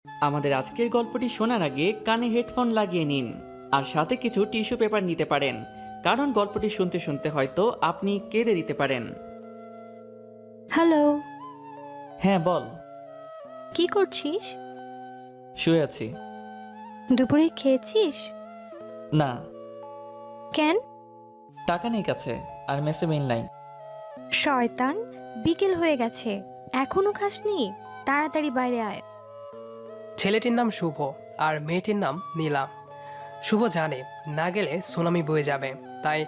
আমাদের আজকের গল্পটি শোনার আগে কানে হেডফোন লাগিয়ে নিন আর সাথে কিছু টিস্যু পেপার নিতে পারেন, কারণ গল্পটি শুনতে শুনতে হয়তো আপনি কেঁদে দিতে পারেন। হ্যালো। হ্যাঁ বল। কি করছিস? শুয়ে আছি। দুপুরে খেয়েছিস? না। কেন? টাকা নেই কাছে, আর মেসে মিল নাই। শয়তান, বিকেল হয়ে গেছে, এখনো খাসনি? তাড়াতাড়ি বাইরে আয়। ছেলেটির নাম শুভ আর মেয়েটির নাম নীলা। শুভ জানে না গেলে সুনামি বয়ে যাবে, তাই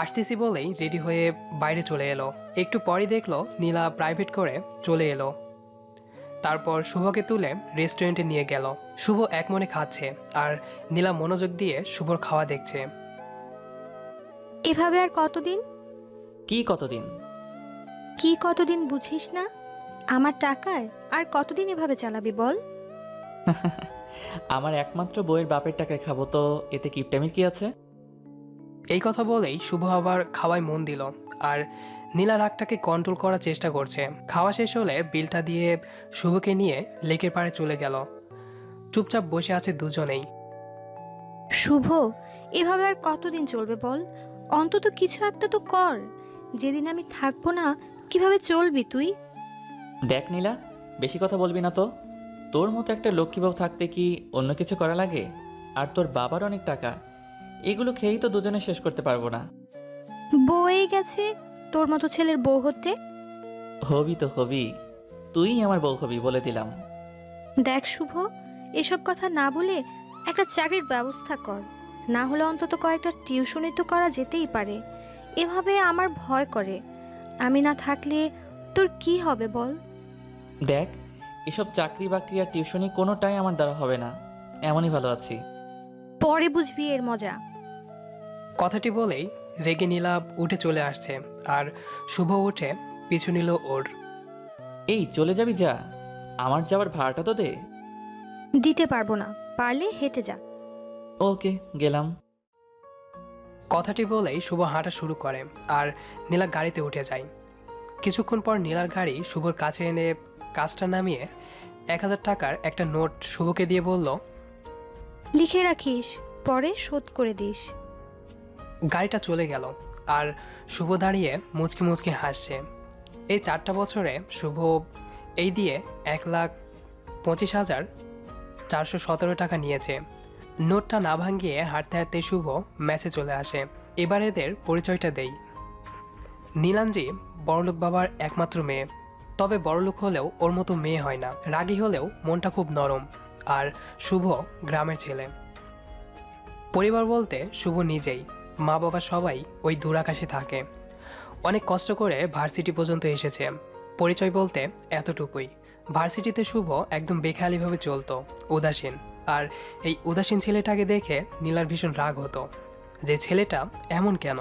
আসতেছি বলেই রেডি হয়ে বাইরে চলে এলো। একটু পরই দেখলো নীলা প্রাইভেট করে চলে এলো। তারপর শুভকে তুলে রেস্টুরেন্টে নিয়ে গেল। শুভ এক মনে খাচ্ছে আর নীলা মনোযোগ দিয়ে শুভর খাওয়া দেখছে। এভাবে আর কতদিন? কি কতদিন? কি কতদিন বুঝিস না? আমার টাকায় আর কতদিন এভাবে চালাবি বল? আমার একমাত্র বইয়ের বাপের টাকায় খাবো, তো এতে কিপটামির কি আছে? এই কথা বলেই শুভ আবার খাওয়ায় মন দিল আর নীলা রাগটাকে কন্ট্রোল করার চেষ্টা করছে। খাওয়া শেষ হলে বিলটা দিয়ে শুভকে নিয়ে লেকের পাড়ে চলে গেল। চুপচাপ বসে আছে দুজনেই। শুভ, এভাবে আর কতদিন চলবে বল? অন্তত কিছু একটা তো কর। যেদিন আমি থাকবো না, কিভাবে চলবি তুই? দেখ নীলা, বেশি কথা বলবি না তো। তোর মতো একটা লক্ষ্মী বউ থাকতে কি অন্য কিছু করা লাগে? আর তোর বাবার অনেক টাকা, এগুলো খেয়েই তো দুজনে শেষ করতে পারবো না। বয়ে গেছে তোর মতো ছেলের বউ হতে। হবি তো হবি, তুই আমার বউ হবি বলে দিলাম। দেখ শুভ, এসব কথা না বলে একটা চাকরির ব্যবস্থা কর। না হলে অন্তত কয়েকটা টিউশনি তো করা যেতেই পারে। এভাবে আমার ভয় করে। আমি না থাকলে তোর কি হবে বল? দেখ, এসব চাকরি বাকরি আর টিউশনি কোনোটাই আমার দ্বারা হবে না, এমনই ভালো আছি। পরে বুঝবি এর মজা। কথাটি বলেই রেগে নীলা উঠে চলে আসছে আর শুভ উঠে পিছু নিল ওর। এই চলে যাবি যা, আমার যাওয়ার ভাড়াটা তো দে। দিতে পারবো না, পারলে হেঁটে যা। ওকে, গেলাম। কথাটি বলেই শুভ হাঁটা শুরু করে আর নীলা গাড়িতে উঠে যায়। কিছুক্ষণ পর নীলার গাড়ি শুভর কাছে এনে কাজটা নামিয়ে 1,000 টাকার একটা নোট শুভকে দিয়ে বলল, লিখে রাখিস, পরে শোধ করে দিস। গাড়িটা চলে গেল আর শুভ দাঁড়িয়ে মুচকি মুচকি হাসছে। এই 4টা বছরে শুভ এই দিয়ে 1,25,417 টাকা নিয়েছে। নোটটা না ভাঙিয়ে হাঁটতে হাঁটতে শুভ ম্যাচে চলে আসে। এবার এদের পরিচয়টা দেই। নীলান্দ্রি বড়লোক বাবার একমাত্র মেয়ে, তবে বড়লোক হলেও ওর মতো মেয়ে হয় না। রাগী হলেও মনটা খুব নরম। আর শুভ গ্রামের ছেলে। পরিবার বলতে শুভ নিজেই, মা বাবা সবাই ওই দূর আকাশে থাকে। অনেক কষ্ট করে ভার্সিটি পর্যন্ত এসেছে। পরিচয় বলতে এতটুকুই। ভার্সিটিতে শুভ একদম বেখেয়ালিভাবে চলতো, উদাসীন। আর এই উদাসীন ছেলেটাকে দেখে নীলার ভীষণ রাগ হতো, যে ছেলেটা এমন কেন।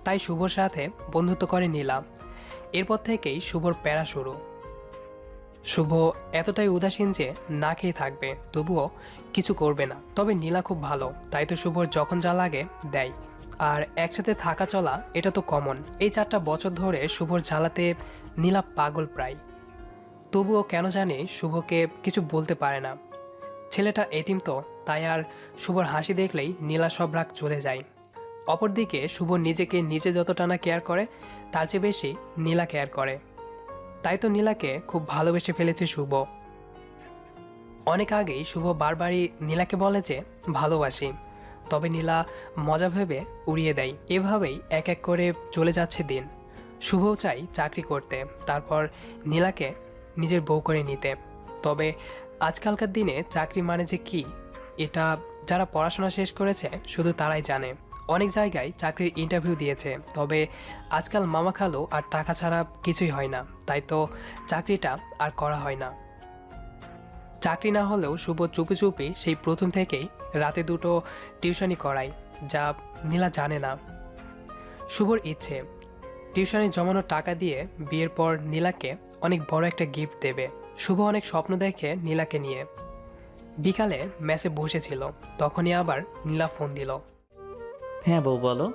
তাই শুভর সাথে বন্ধুত্ব করে নীলা। এরপর থেকেই শুভর প্যারা শুরু। শুভ এতটাই উদাসীন যে না খেয়ে থাকবে, তবুও কিছু করবে না। তবে নীলা খুব ভালো, তাই তো শুভর যখন যা লাগে দেয়। আর একসাথে থাকা চলা এটা তো কমন। এই 4টা বছর ধরে শুভর জ্বালাতে নীলা পাগল প্রায়। তবুও কেন জানি শুভকে কিছু বলতে পারে না। ছেলেটা এতিম তো, তাই আর শুভর হাসি দেখলেই নীলা সব রাগ চলে যায়। অপরদিকে শুভ নিজেকে নিজে যতটা না কেয়ার করে, তার চেয়ে বেশি নীলা কেয়ার করে। তাই তো নীলাকে খুব ভালোবেসে ফেলেছে শুভ। অনেক আগেই শুভ বারবারই নীলাকে বলে যে ভালোবাসি, তবে নীলা মজা ভেবে উড়িয়ে দেয়। এভাবেই এক এক করে চলে যাচ্ছে দিন। শুভও চাই চাকরি করতে, তারপর নীলাকে নিজের বউ করে নিতে। তবে আজকালকার দিনে চাকরি মানে যে কি, এটা যারা পড়াশোনা শেষ করেছে শুধু তারাই জানে। অনেক জায়গায় চাকরির ইন্টারভিউ দিয়েছে, তবে আজকাল মামা খালু আর টাকা ছাড়া কিছুই হয় না, তাই তো চাকরিটা আর করা হয় না। চাকরি না হলেও শুভ চুপি চুপি সেই প্রথম থেকেই রাতে 2টো টিউশনি করায়, যা নীলা জানে না। শুভর ইচ্ছে টিউশনি জমানো টাকা দিয়ে বিয়ের পর নীলাকে অনেক বড় একটা গিফট দেবে। শুভ অনেক স্বপ্ন দেখে নীলাকে নিয়ে। বিকালে ম্যাচে বসেছিল, তখনই আবার নীলা ফোন দিল। হ্যাঁ বউ বলো।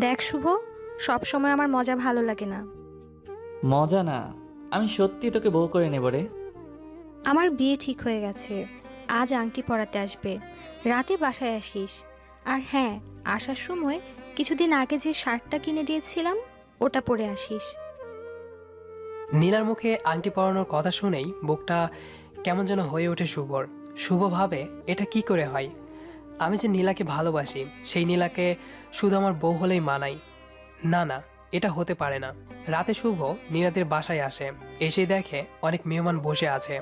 দেখ শুভ, সব সময় আমার মজা ভালো লাগে না। মজা না, আমি সত্যি তোকে বউ করে নেব রে। আমার বিয়ে ঠিক হয়ে গেছে। আজ আংটি পরাতে আসবে, রাতে বাসায় আসিস। আর হ্যাঁ, আসার সময় কিছুদিন আগে যে শার্টটা কিনে দিয়েছিলাম ওটা পরে আসিস। নীলার মুখে আংটি পরানোর কথা শুনেই বুকটা কেমন যেন হয়ে ওঠে শুভর। শুভ ভাবে, এটা কি করে হয়? আমি যে নীলাকে ভালোবাসি, সেই নীলাকে শুধু আমার বউ হলেই মানাই। না না, এটা হতে পারে না। রাতে শুভ নীলাদের বাসায় আসে। এসে দেখে অনেক মেহমান বসে আছে।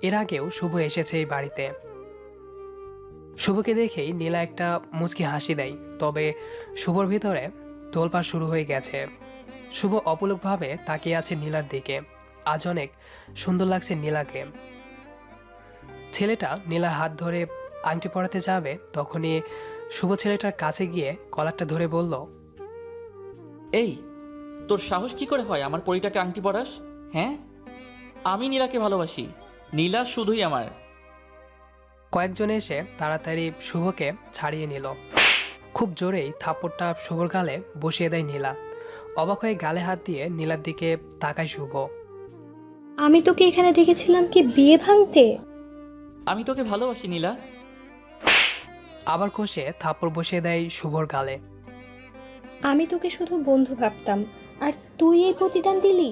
এর আগেও শুভ এসেছে এই বাড়িতে। শুভকে দেখেই নীলা একটা মুচকি হাসি দেয়, তবে শুভর ভিতরে তোলপাড় শুরু হয়ে গেছে। শুভ অপলকভাবে তাকিয়ে আছে নীলার দিকে। আজ অনেক সুন্দর লাগছে নীলাকে। ছেলেটা নীলার হাত ধরে আংটি পরাতে যাবে, তখনই শুভ ছেলেটার কাছে গিয়ে কলারটা ধরে বলল, এই, তোর সাহস কি করে হয় আমার পরিটাকে আংটি পরাস? হ্যাঁ, আমি নীলাকে ভালোবাসি। নীলা শুধুই আমার। কয়েকজন এসে তাড়াতাড়ি শুভকে ছাড়িয়ে নিল। খুব জোরেই থাপ্পড়টা শুভর গালে বসিয়ে দেয় নীলা। অবাক হয়ে গালে হাত দিয়ে নীলার দিকে তাকায় শুভ। আমি তোকে এখানে ডেকেছিলাম কি বিয়ে ভাঙতে? আমি তোকে ভালোবাসি নীলা। আবার কষে থাপ্পড় বসিয়ে দেয় শুভর গালে। আমি তোকে শুধু বন্ধু ভাবতাম, আর তুই এই প্রতিদান দিলি?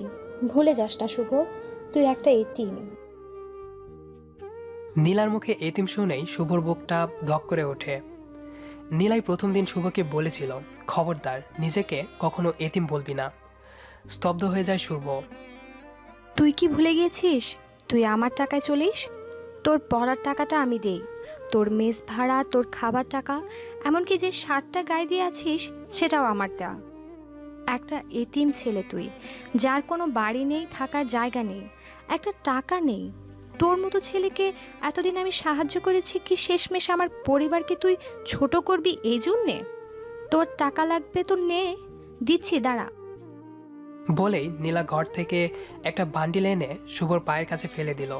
ভুলে যাস না শুভ, তুই একটা এতিম। নীলার মুখে এতিম শুনেই শুভর বুকটা ধক করে ওঠে। নীলাই প্রথম দিন শুভকে বলেছিল, খবরদার নিজেকে কখনো এতিম বলবি না। স্তব্ধ হয়ে যায় শুভ। তুই কি ভুলে গেছিস? তুই আমার টাকায় চলিস। তোর পড়ার টাকাটা আমি দেই, তোর মেস ভাড়া, তোর খাবার টাকা, এমনকি যে শার্টটা গায়ে দিয়ে আছিস সেটাও আমার দেওয়া। একটা এতিম ছেলে তুই, যার কোনো বাড়ি নেই, থাকার জায়গা নেই, একটা টাকা নেই। তোর মতো ছেলেকে এতদিন আমি সাহায্য করেছি কি শেষমেশ আমার পরিবারকে তুই ছোট করবি এই জন্যে? তোর টাকা লাগবে তো নে, দিচ্ছি, দাঁড়া। বলেই নীলা ঘর থেকে একটা বান্ডিল এনে শুভর পায়ের কাছে ফেলে দিল।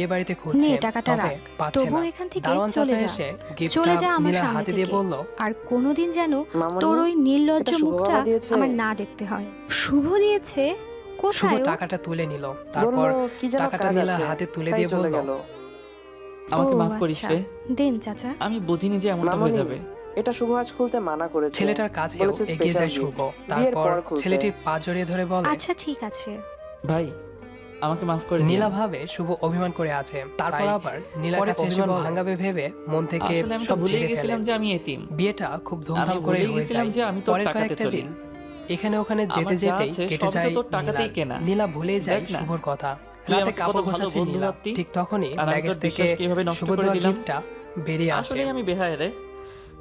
এ বাড়িতে খুঁজছে, নে, টাকাটা তবে রাখ। পাচ্ছে তবু না। এখান থেকে দারোয়ান চলে চাচা যা। এসে চলে গিফটটা যা আমার নীলার সামনে হাতে দিয়ে থেকে। বলল, আর কোনোদিন যেন মামনি, তোর ওই নির্লজ্জ এটা শুভ মুখটা বাবা দিয়েছে। আমার না দেখতে হয়। শুভ দিয়েছে? শুভ কোথায় ও? টাকাটা তুলে নিল। তারপর বললো কি যেন টাকাটা কাজ নীলার আছে, হাতে তুলে তাই দিয়ে চলে বলল, গেল। আমাকে ও মাফ করিস আচ্ছা, রে। দেন চাচা। আমি বুঝিনি যে এমনটা হয়ে মামনি, যাবে। এটা শুভ আজ খুলতে মানা করেছে। ছেলেটার কাছেও বলেছে এগিয়ে স্পেশাল যায় গিফট, শুভ। বিয়ের তারপর পর খুলতে। ছেলেটির পা জড়িয়ে ধরে বলে, আচ্ছা ঠিক আছে। ভাই, আমাকে মাফ করে দিন। নীলা ভাবে শুভ অভিমান করে আছে। তারপর তাই আবার নীলার পরে কাছে অভিমান অভিমান বলে, ভাঙাবে ভেবে মন থেকে আসলে আমি তো সব ভুলেই ঝেড়ে ফেলে। গেছিলাম যে আমি এতিম। বিয়েটা খুব আমি ধুমধাম করে ভুলেই হয়ে গেছিলাম যায়। যে আমি তোর পরের টাকাতে কয়েকটা চলি। দিন এখানে ওখানে যেতে আমার যা যেতেই আছে কেটে সবই তো যায় তোর টাকাতেই নীলার। কেনা। নীলা ভুলে যায় দেখ না, শুভর কথা। তুই রাতে আমাকে কত কাপড় ভালো গোছাচ্ছে বন্ধু নীলা। ভাবতি, ঠিক তখনই আর আমি ব্যাগেজ তোর থেকে বিশ্বাস কিভাবে নষ্ট শুভ করে দেওয়া দিলাম। গিফটটা বেরিয়ে আসে। আসলে আমি বেহায়া রে,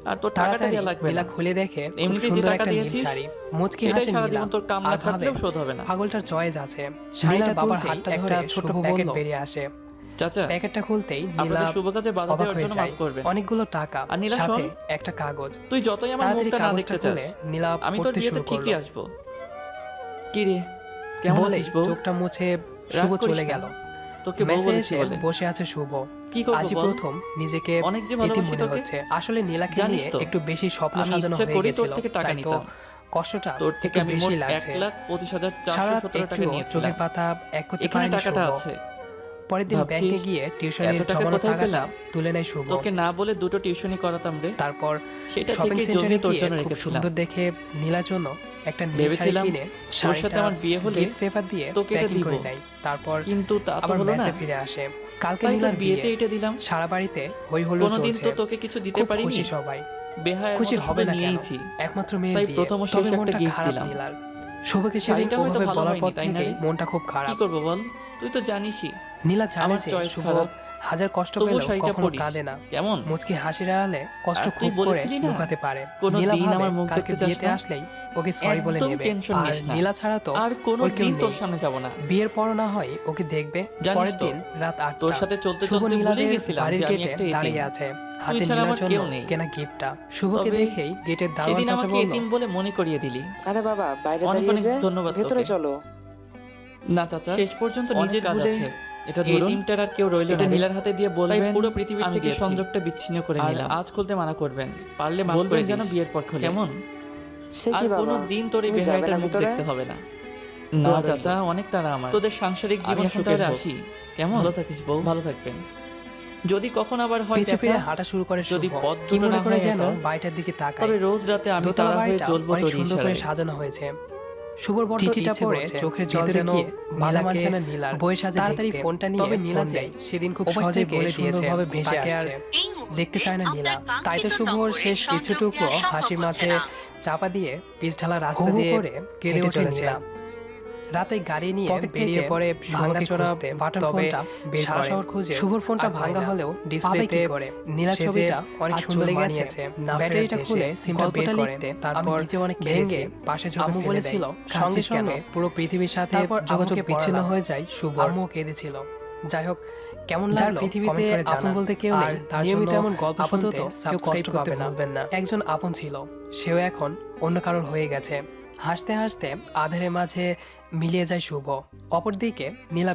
আর তোর টাকাটা তাড়াতাড়ি দেওয়া লাগবে নীলা না। খুলে দেখে খুব এমনিতেই যে সুন্দর টাকা একটা নীল দিয়েছিস, শাড়ি। মুচকি সেটাই হাসে সারা নীলা। জীবন তোর কামলা আর ভাবে খাটলেও শোধ হবে না। পাগলটার চয়েস আছে। নীলার শাড়িটার বাবার খুলতেই হাতটা একটা ধরে ছোট ছোট প্যাকেট প্যাকেট বেরিয়ে আসে। চাচা, প্যাকেটটা খুলতেই নীলা আপনাদের শুভ কাজে বাধা অবাক দেওয়ার হয়ে জন্য যায়। মাফ করবেন। অনেকগুলো টাকা, আর নীলা সাথে শোন, একটা কাগজ। তুই যতই আমার তাড়াতাড়ি মুখটা না কাগজটা দেখতে চাস, খুলে নীলা আমি তোর পড়তে বিয়েতে শুরু ঠিকই করলো। আসবো। কি রে, কেমন বলেই আছিস বউ? চোখটা মুছে রাগ শুভ করিস চলে না। গেল। তোকে বউ মেসে বলেছি এসে বলে। বসে আছে শুভ। কি করবো আজই বল? প্রথম নিজেকে অনেক যে এতিম ভালোবাসি মনে তোকে। হচ্ছে। আসলে নীলাকে জানিস নিয়ে তো, একটু বেশি স্বপ্ন আমি সাজানো ইচ্ছা হয়ে করেই তোর গেছিল, থেকে টাকা তাই তো নিতাম। কষ্টটা তোর থেকে একটু আমি বেশি মোট লাগছে। 1,25,417 টাকা একটুও নিয়েছিলাম। চোখের পাতা এক করতে এখানে পারেনি টাকাটা শুভ। আছে। পরের দিন ভাবছিস, ব্যাংকে গিয়ে টিউশনের এত টাকা জমানো কোথায় টাকাটা পেলাম? তুলে নেয় শুভ। তোকে না বলে 2টো টিউশনি করাতাম রে। তারপর সেটা শপিং থেকে সেন্টারে জমিয়ে তোর গিয়ে জন্য খুব রেখেছিলাম। সুন্দর দেখে নীলার জন্য একটা নীল শাড়ি ভেবেছিলাম কিনে তোর সাথে আমার বিয়ে হলে গিফট পেপার দিয়ে তোকে এটা প্যাকিং দিব। করে নেয়। তারপর কিন্তু তা তো আবার হলো না। মেসে ফিরে আসে। কালকে তাই তোর নীলার বিয়েতে বিয়ে। এটা দিলাম। সারা বাড়িতে হই হুল্লোড় কোনোদিন চলছে। তো তোকে কিছু দিতে খুব পারিনি। খুশি সবাই। বেহায়ের খুশি মতো হবে শুধু না কেন? নিয়েইছি। একমাত্র মেয়ের তাই বিয়ে। প্রথম ও শেষ তবে একটা মনটা gift খারাপ দিলাম। নীলার। শুভকে সেদিন শাড়িটা হয়তো ওভাবে ভালো বলার হয়নি, পর তাই না থেকেই রে? মনটা খুব কি খারাপ। করবো বল, তুই তো জানিসই নীলা জানে আমার যে চয়েস শুভ খারাপ। হাজার কষ্ট তবু পেলেও শাড়িটা কখনো পরিস কাঁদে না। কেমন? মুচকি হাসির আড়ালে কষ্ট আর তুই খুব করে বলেছিলি না, লুকাতে পারে। কোনো নীলা দিন ভাবে আমার মুখ কালকে দেখতে চাস বিয়েতে না। আসলেই ওকে সরি বলে একদম নেবে। টেনশন আর নিস না। নীলা ছাড়া তো আর কোনো ওর কেউ দিন তোর নেই। সামনে যাব না। বিয়ের পর না হয় ওকে দেখবে। জানিস পরের তো, দিন রাত 8টা তোর সাথে চলতে শুভ চলতে নীলাদের ভুলেই গেছিলাম বাড়ির যে আমি গেটে একটা এতিম। দাঁড়িয়ে আছে, হাতে ছাড়া নীলার আমার জন্য কেউ নেই। কেনা গিফটটা। শুভকে তবে দেখেই গেটের দারোয়ান সেদিন চাচা আমাকে বলল, এতিম বলে মনে করিয়ে দিলি। আরে বাবা, বাইরে অনেক দাঁড়িয়ে অনেক যে ধন্যবাদ ভেতরে তোকে। চলো। না চাচা, শেষ পর্যন্ত অনেক নিজের কাজ ভুলে আছে। এটা এই ধরুন, এতিমটার আর কেউ রইল এটা না। নীলার হাতে দিয়ে তাই বলবেন পুরো পৃথিবীর আমি থেকে দিয়েছি। সংযোগটা বিচ্ছিন্ন করে আর নিলাম। আজ খুলতে মানা করবেন, পারলে মাফ বলবেন করে যেন দিস। বিয়ের পর খোলে। কেমন? সে আর কি বাবা, কোনো দিন তোর এই তুমি যাবে বেহায়াটার না মুখ ভেতরে? দেখতে হবে না। না চাচা, অনেক তাড়া আমার। তোদের সাংসারিক জীবন এখন তাহলে আসি। কেমন? ভালো থাকিস বউ, ভালো থাকবেন। যদি কখন আবার হয় পিছু ফিরে দেখা, হাঁটা শুরু করে যদি শুভ। পথ কি দুটো মনে না করে হয় যেন একা, বাড়িটার দিকে তাকায়। তবে রোজ রাতে আমি দোতলা তাড়া হয়ে বাড়িটা জ্বলবো অনেক তোর সুন্দর করে ইশারায়। সাজানো হয়েছে। শুভর বড় চিঠিটা ইচ্ছে পড়ে করছে চোখের জল ভিতরে যেন গিয়ে নীলা নীলাকে মানছে না নীলার। বইয়ের সাথে তাড়াতাড়ি দেখতে। ফোনটা নিয়ে তবে নীলা ফোন যে দেয়। সেদিন খুব ওপাশ সহজে থেকে বলে দিয়েছে সুন্দরভাবে ভেসে তাকে আর আসছে। দেখতে চায় না নীলা। তাই তো শুভর শেষ কিছুটুকু হাসির মাঝে চাপা দিয়ে পিচ ঢালা রাস্তা দিয়ে করে কেঁদে হেঁটে ওঠে চলেছে। নীলা। রাতে গাড়ি নিয়ে পকেট বেরিয়ে থেকে পড়ে ভাঙাচোরা বাটন তবে ফোনটা বের সারা করে। শহর খুঁজে শুভর ফোনটা আর পায় ভাঙা না। হলেও পাবে ডিসপ্লেতে কি করে? নীলা সে যে ছবিটা অনেক আজ সুন্দর চলে গেছে, মানিয়েছে। না ব্যাটারিটা ফেরার খুলে দেশে। সিম্পলটা গল্পটা লিখতে লিখতে তারপর আমি নিজে অনেক ভেঙে কেঁদেছি। পাশে ঝোপে আম্মু ফেলে বলেছিল, দেয়। সঙ্গে সঙ্গে সঙ্গে সঙ্গে পুরো পৃথিবীর সাথে তারপর যোগাযোগ আম্মুকে বিচ্ছিন্ন পড়ালাম। হয়ে যায় শুভ। আম্মু কেঁদেছিল। যাই হোক, কেমন যার লাগলো পৃথিবীতে কমেন্ট করে আপন জানান। বলতে কেউ নেই, আর তার নিয়মিত জন্য এমন গল্প আপাতত শুনতে কেউ সাবস্ক্রাইব কষ্ট করতে পাবে না। ভুলবেন না। একজন আপন ছিল, সেও এখন অন্য কারোর হয়ে গেছে। হাসতে হাসতে আধারের মাঝে মিলিয়ে যায় শুভ। অপরদিকে নীলা